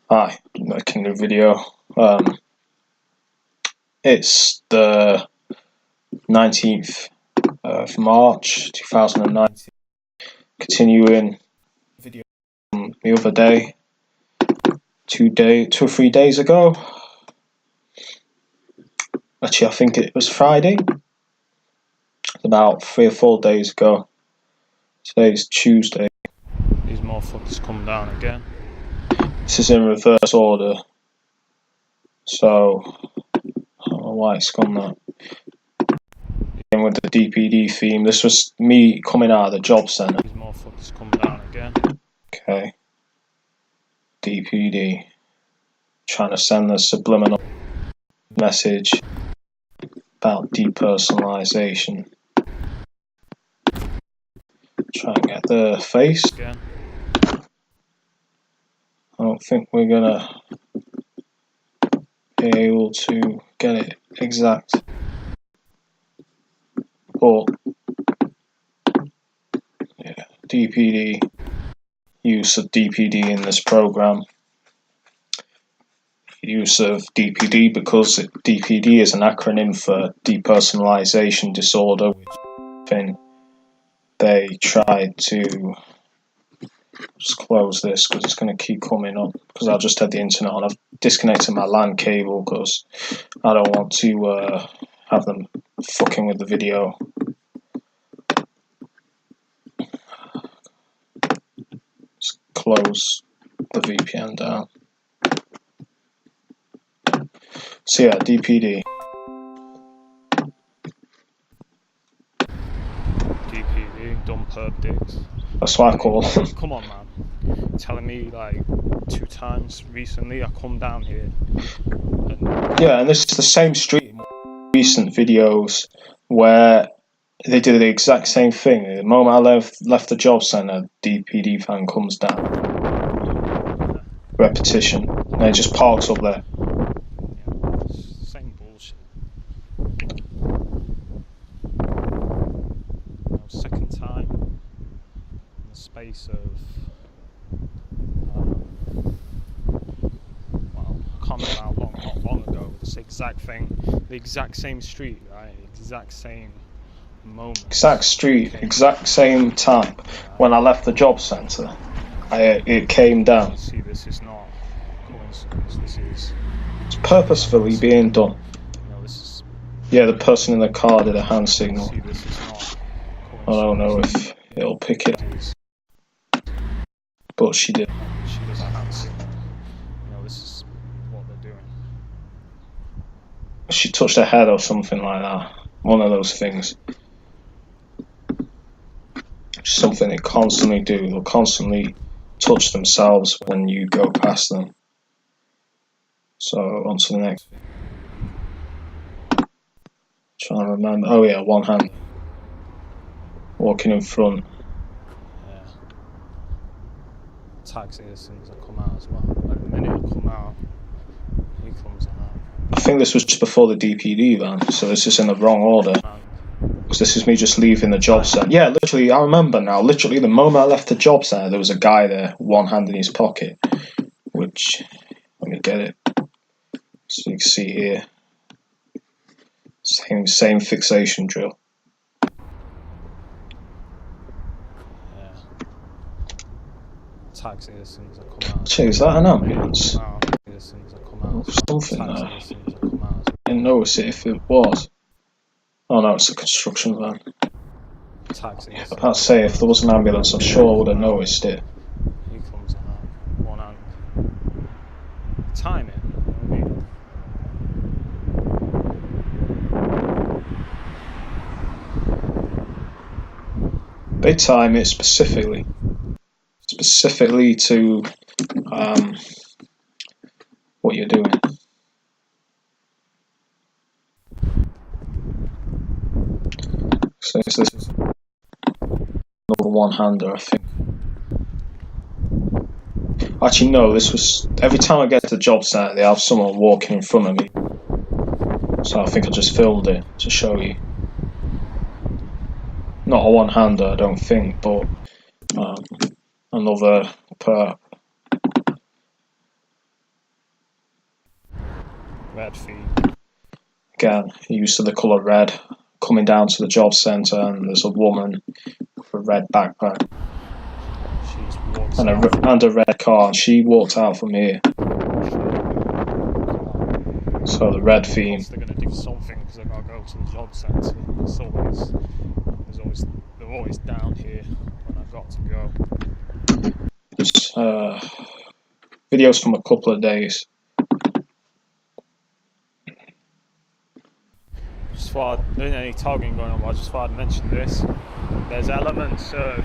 Hi, making a video. It's the 19th of March 2019. Continuing video from the other day, 2 or 3 days ago. Actually, I think it was Friday. About 3 or 4 days ago. Today's Tuesday. These motherfuckers come down again. This is in reverse order. So, I don't know why it's gone that. With the DPD theme. This was me coming out of the job centre. These motherfuckers come down again. Okay. DPD. Trying to send a subliminal message about depersonalization. Try and get the face. Again. I don't think we're gonna be able to get it exact. But yeah, DPD, use of DPD in this program. Use of DPD because DPD is an acronym for depersonalization disorder, which they tried to just close this because it's going to keep coming up because I just had the internet on. I've disconnected my LAN cable because I don't want to have them fucking with the video. Just close the VPN down. So yeah, DPD. DPD, dumb perp dicks. That's what I call them. Come on, man. You're telling me like 2 times recently I come down here. Yeah, and this is the same street in recent videos where they did the exact same thing. The moment I left the job centre, DPD van comes down. Repetition. And it just parks up there. Yeah, same bullshit. Second time in the space of well, I can't remember how long, not long ago. It's the exact thing, the exact same street, right? Exact same moment. Exact street, exact same time. When I left the job centre, it came down. See, this is not coincidence. This is. It's purposefully being done. You know, this is. Yeah, the person in the car did a hand signal. See, this is not. I don't know if it'll pick it up, but she did. She does a hand signal. You know, this is what they're doing. She touched her head or something like that. One of those things. Something they constantly do. They'll constantly touch themselves when you go past them. So on to the next. Trying to remember. Oh yeah, one hand. Walking in front. Yeah. Tags it as soon as I come out as well. Like the minute I come out, he comes out. I think this was just before the DPD van, so this is in the wrong order. Because this is me just leaving the job centre. Yeah, literally, I remember now. Literally, the moment I left the job centre, there was a guy there, one hand in his pocket. Which, let me get it. So you can see here. Same fixation drill. Yeah. Tags it as soon as I come out. Actually, is that an ambulance? As soon as I come out. Something Tags there. it as soon as I come out. I didn't notice it if it was. Oh no, it's a construction van. Tags it. I can't say if there was an ambulance, I'm sure I would have noticed it. He comes out. One hand. Time it. You know what I mean? They time it specifically to what you're doing. So this is another one-hander, I think. Actually, no. This was every time I get to the job site, they have someone walking in front of me. So I think I just filmed it to show you. Not a one-hander, I don't think, but another perp. Red feed. Again, use of the colour red. Coming down to the job centre, and there's a woman with a red backpack and a red car, and she walked out from here. So the red theme. They're going to do something because they've got to go to the job centre. They're always down here when I've got to go. It's videos from a couple of days. Just thought there isn't any talking going on, but I just thought I'd mention this. There's elements of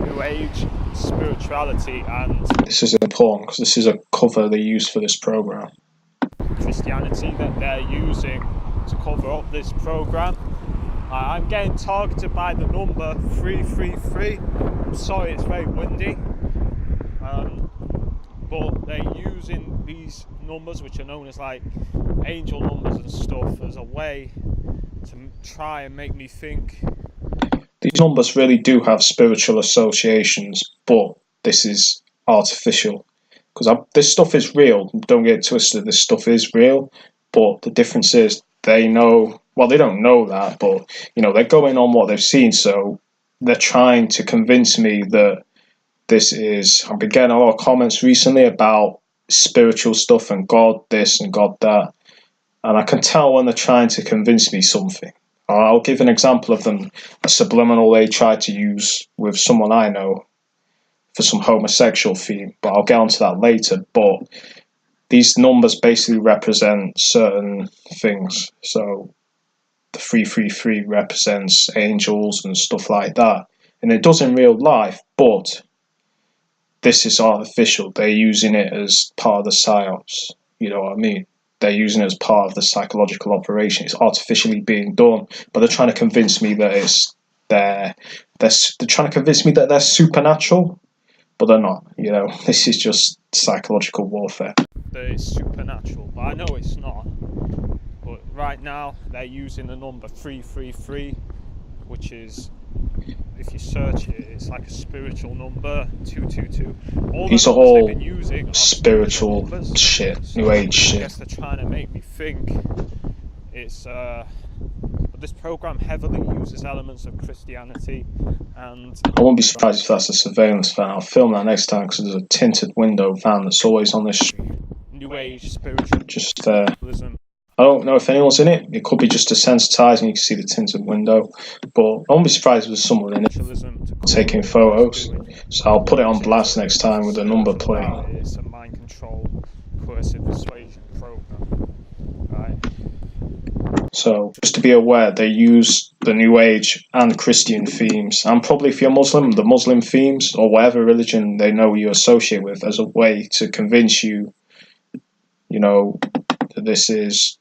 New Age spirituality and this is important because this is a cover they use for this program. Christianity that they're using to cover up this program. I'm getting targeted by the number 333. I'm sorry, it's very windy. But they're using these numbers, which are known as like angel numbers and stuff, as a way to try and make me think. These numbers really do have spiritual associations, but this is artificial. Because this stuff is real, don't get it twisted, this stuff is real, but the difference is they know, well, they don't know that, but, you know, they're going on what they've seen, so they're trying to convince me that this is, I've been getting a lot of comments recently about spiritual stuff and God this and God that, and I can tell when they're trying to convince me something. I'll give an example of them, a subliminal they tried to use with someone I know for some homosexual theme, but I'll get onto that later. But these numbers basically represent certain things. So the 333 represents angels and stuff like that. And it does in real life, but this is artificial. They're using it as part of the psyops. You know what I mean? They're using it as part of the psychological operation. It's artificially being done, but they're trying to convince me that they're trying to convince me that they're supernatural, but they're not. You know, this is just psychological warfare. That it's supernatural, but I know it's not. But right now they're using the number 333, which is, if you search it, it's like a spiritual number, 222. These are all spiritual shit, so New Age shit. I guess they're trying to make me think it's but this program heavily uses elements of Christianity, and I won't be surprised if that's a surveillance van. I'll film that next time because there's a tinted window van that's always on this street. New Age spiritualism. Just there. I don't know if anyone's in it. It could be just desensitized and you can see the tinted window. But I won't be surprised if there's someone in it taking photos. So I'll put it on blast next time with a number plate. It's a mind control, coercive persuasion program. Right. So just to be aware, they use the New Age and Christian themes. And probably if you're Muslim, the Muslim themes or whatever religion they know you associate with as a way to convince you, you know, that this is,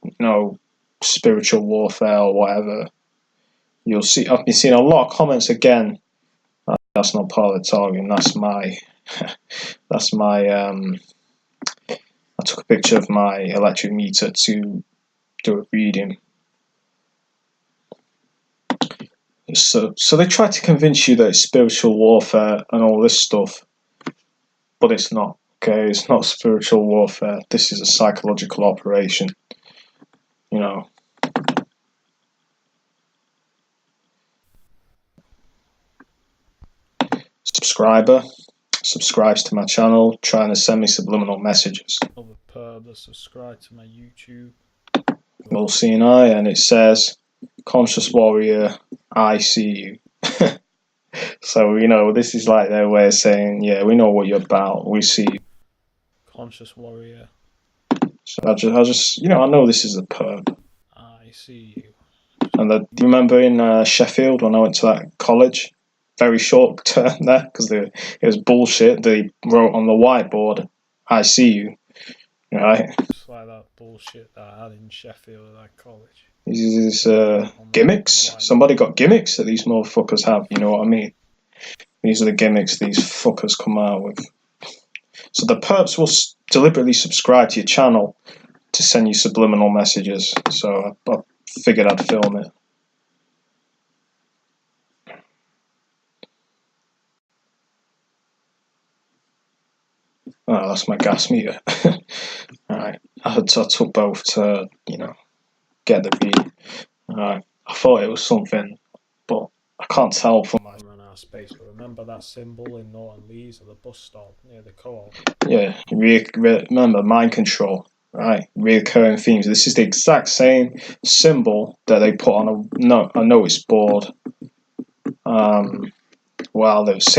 you know, spiritual warfare or whatever. You'll see, I've been seeing a lot of comments again. That's not part of the targeting. That's my, I took a picture of my electric meter to do a reading. So they try to convince you that it's spiritual warfare and all this stuff, but it's not. Okay, it's not spiritual warfare. This is a psychological operation. You know. Subscriber subscribes to my channel, trying to send me subliminal messages. Another perv that subscribed to my YouTube. All seeing eye, and it says, "Conscious warrior, I see you." So, you know, this is like their way of saying, yeah, we know what you're about, we see you. Conscious warrior. So I just, you know, I know this is a perv. I see you. And do you remember in Sheffield when I went to that college? Very short term there, because it was bullshit. They wrote on the whiteboard, "I see you." Right? It's like that bullshit that I had in Sheffield at that college. These gimmicks. Somebody got gimmicks that these motherfuckers have, you know what I mean? These are the gimmicks these fuckers come out with. So the perps will deliberately subscribe to your channel to send you subliminal messages. So I figured I'd film it. Oh, that's my gas meter. Alright. I took both to, get the read. I thought it was something, but I can't tell from my... Run out of space, but remember that symbol in Norton Lees at the bus stop near the co-op? Yeah, remember mind control, right? Reoccurring themes. This is the exact same symbol that they put on a notice board. While there was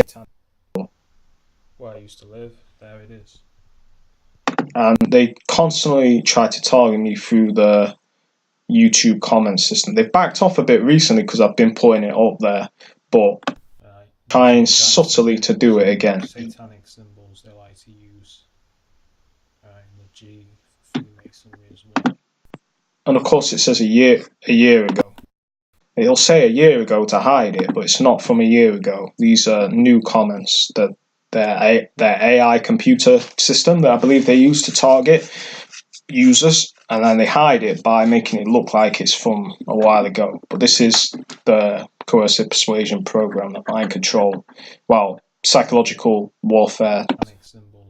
where I used to live, there it is. And they constantly try to target me through the YouTube comment system. They've backed off a bit recently because I've been putting it up there, but trying subtly to do it again. Satanic symbols they like to use. And the G for Freemasonry as well. And of course, it says a year ago. It'll say a year ago to hide it, but it's not from a year ago. These are new comments that their AI computer system that I believe they use to target users, and then they hide it by making it look like it's from a while ago. But this is the coercive persuasion program, the mind control, psychological warfare,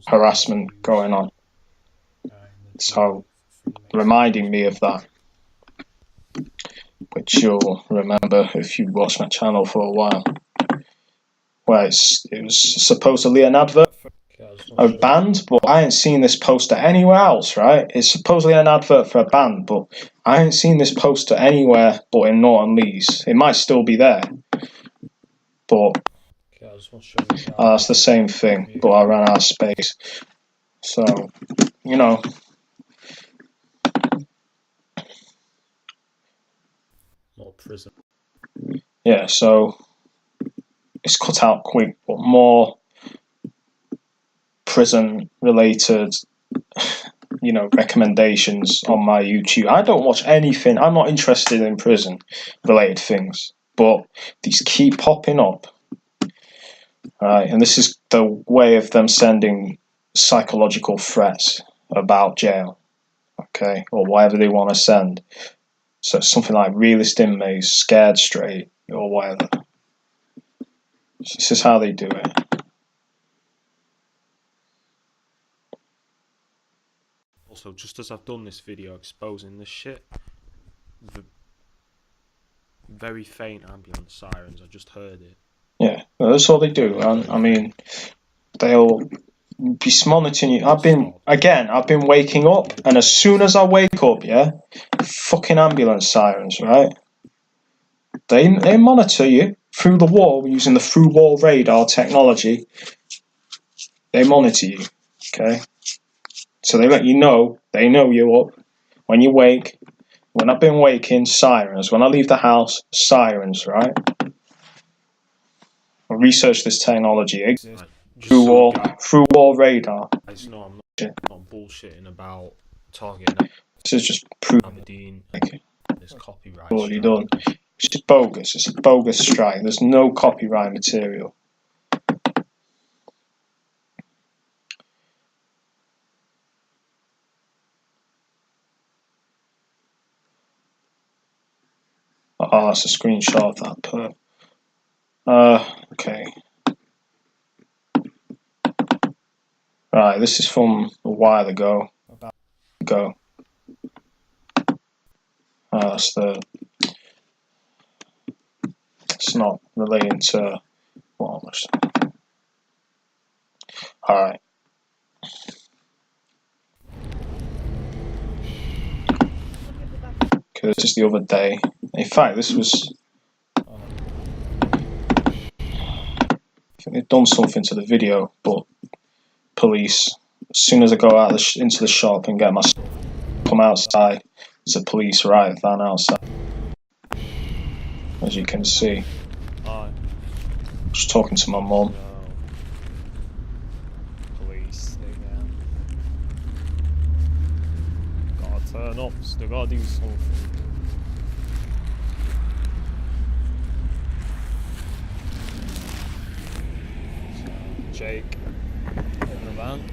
harassment going on. So, reminding me of that, which you'll remember if you watched my channel for a while, where it was supposedly an advert a band, but I ain't seen this poster anywhere else, right? It's supposedly an advert for a band, but I ain't seen this poster anywhere but in Norton Lees. It might still be there, but that's the same thing, but I ran out of space. So, more prison. Yeah, so it's cut out quick, but more prison-related, recommendations on my YouTube. I don't watch anything. I'm not interested in prison-related things, but these keep popping up. Right, and this is the way of them sending psychological threats about jail, okay, or whatever they want to send. So something like realist inmates, scared straight, or whatever. This is how they do it. Also, just as I've done this video exposing this shit, the very faint ambulance sirens, I just heard it. Yeah, that's all they do. And I mean, they'll be monitoring you. I've been waking up, and as soon as I wake up, fucking ambulance sirens, right? They monitor you through the wall using the through wall radar technology. They monitor you, okay? So they let you know, they know you're up. When you wake, when I've been waking, sirens. When I leave the house, sirens, right? I researched this technology. Through wall radar. I'm not bullshitting about targeting. This is just proof. Aberdeen. There's copyright. Already done. It's just bogus. It's a bogus strike. There's no copyright material. Oh, that's a screenshot of that perp. Okay. Right, this is from a while ago. That's it's not relating to what was. Alright. Okay, this is the other day. In fact, this was... I think they've done something to the video, but police, as soon as I go out into the shop and get my stuff, come outside, there's a police riot van outside. As you can see. Just talking to my mum. Police again. Gotta turn up, still gotta do something. Jake in the van.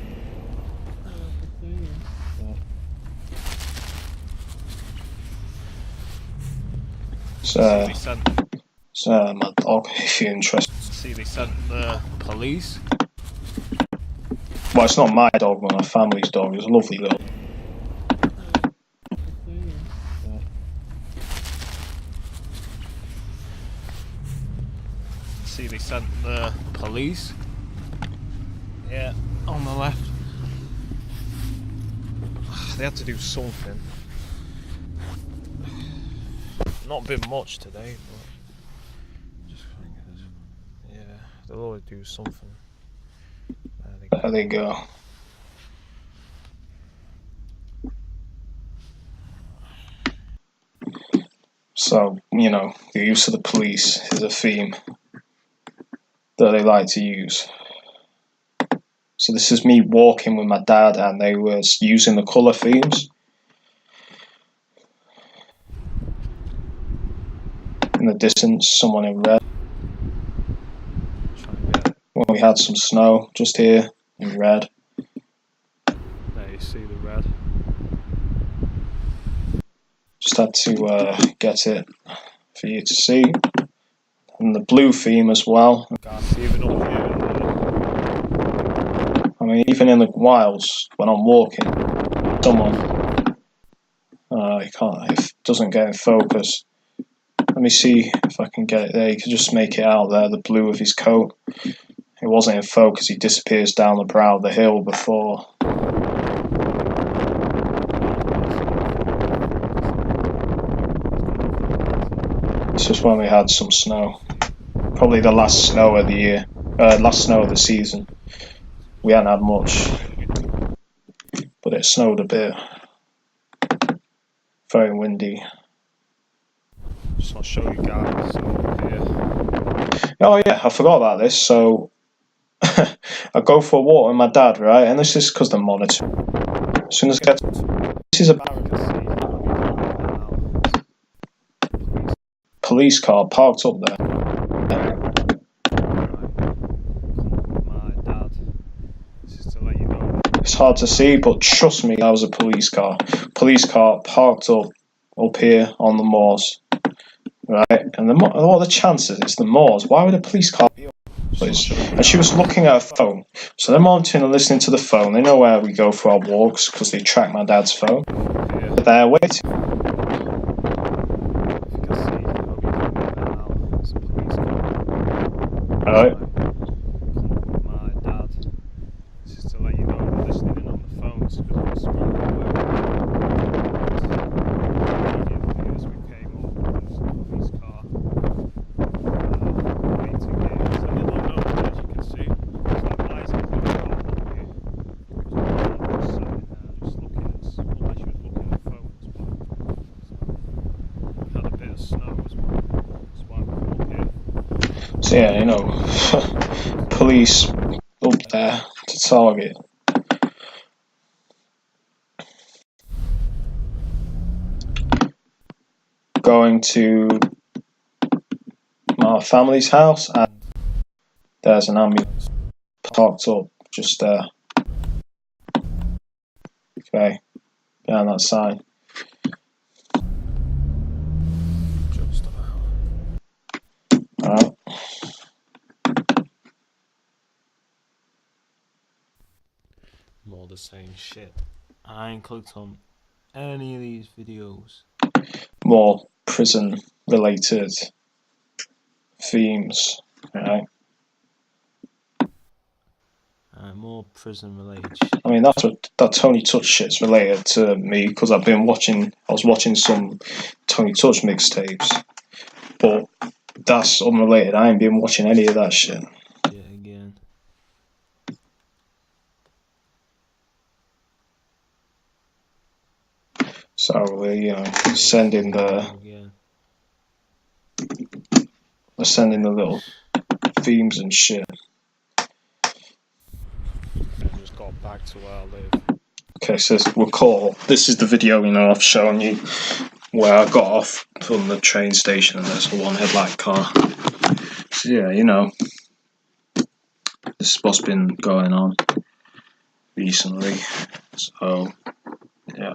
It's my dog, if you're interested. See, they sent the police. Well, it's not my dog, but my family's dog. It's a lovely little. sent the police. Yeah, on the left. They had to do something. Not been much today, but just yeah, they'll always do something. There they go. So, you know, the use of the police is a theme that they like to use. So this is me walking with my dad and they were using the colour themes. In the distance, someone in red. When we had some snow just here in red. There you see the red. Just had to get it for you to see. And the blue theme as well. I mean, even in the wilds, when I'm walking, someone, it doesn't get in focus. Let me see if I can get it there. You can just make it out there, the blue of his coat. It wasn't in focus, he disappears down the brow of the hill before. This was when we had some snow. Probably the last snow of the year, last snow of the season. We hadn't had much, but it snowed a bit. Very windy. Just want to show you guys here. Oh yeah, I forgot about this. So I go for a walk with my dad, right? And this is because the monitor. As soon as I get this is a police car parked up there. It's hard to see, but trust me, that was a police car. Police car parked up here on the moors, right? And what are the chances? It's the moors. Why would a police car be up? And she was looking at her phone. So they're monitoring and listening to the phone. They know where we go for our walks because they track my dad's phone. They're waiting. Alright. So yeah, you know, police up there to target. Going to my family's house and there's an ambulance parked up just there. Okay, behind that sign. Alright. More the same shit. I ain't clicked on any of these videos. More prison related themes, right? More prison related. I mean, that's what that Tony Touch shit's related to me because I was watching some Tony Touch mixtapes, but that's unrelated. I ain't been watching any of that shit. Yeah, again. So we're sending the little themes and shit. I just got back to where I live. Okay, so we'll call. This is the video I've shown you where I got off from the train station and there's a one headlight car. So yeah, this is what's been going on recently. So yeah.